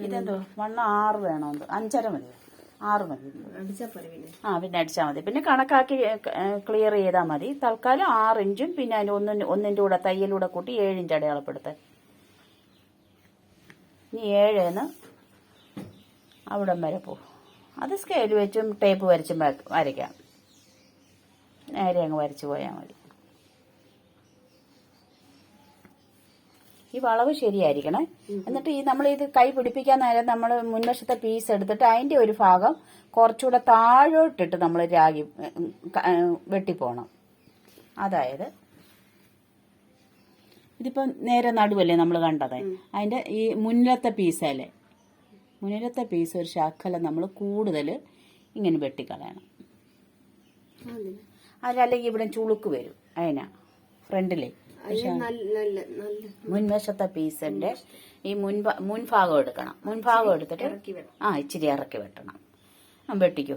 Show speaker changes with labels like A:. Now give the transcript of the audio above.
A: ഇതെന്തോ വണ്ണം 6 വേണമെന്ന് 5.5 മതി 6 മതി. പിന്നെ അടിച്ചാൽ മതി. പിന്നെ കണക്കാക്കി ക്ലിയർ ചെയ്താൽ മതി. തൽക്കാലം 6 ഇഞ്ചും പിന്നെ അതിന് ഒന്നിൻ്റെ കൂടെ തയ്യലൂടെ കൂട്ടി 7 ഇഞ്ച് അടയാളപ്പെടുത്താൻ. ഇനി 7 അവിടം വരെ പോകും. അത് സ്കെയിൽ വെച്ചും ടേപ്പ് വരച്ചും വരയ്ക്കാം. നേരെ അങ്ങ് വരച്ചു പോയാൽ മതി. ഈ വളവ് ശരിയായിരിക്കണേ. എന്നിട്ട് നമ്മളിത് കൈ പിടിപ്പിക്കാൻ നേരം നമ്മൾ മുൻവശത്തെ പീസ് എടുത്തിട്ട് അതിന്റെ ഒരു ഭാഗം കുറച്ചുകൂടെ താഴോട്ടിട്ട് നമ്മൾ രാഗി വെട്ടിപ്പോണം. അതായത് ഇതിപ്പം നേരെ നടുവല്ലേ നമ്മൾ കണ്ടത്, അതിന്റെ ഈ മുന്നിലത്തെ പീസല്ലേ, മുന്നിലത്തെ പീസ് ഒരു ശകലം നമ്മൾ കൂടുതൽ ഇങ്ങനെ വെട്ടിക്കളയണം. അതിലല്ലെങ്കിൽ ഇവിടെ ചുളുക്ക് വരും. അതിനാ ഫ്രണ്ടിലേ മുൻവശത്തെ പീസിന്റെ ഈ മുൻഭാഗം എടുക്കണം. മുൻഭാഗം എടുത്തിട്ട് ഇച്ചിരി ഇറക്കി വെട്ടണം. വെട്ടിക്കോ.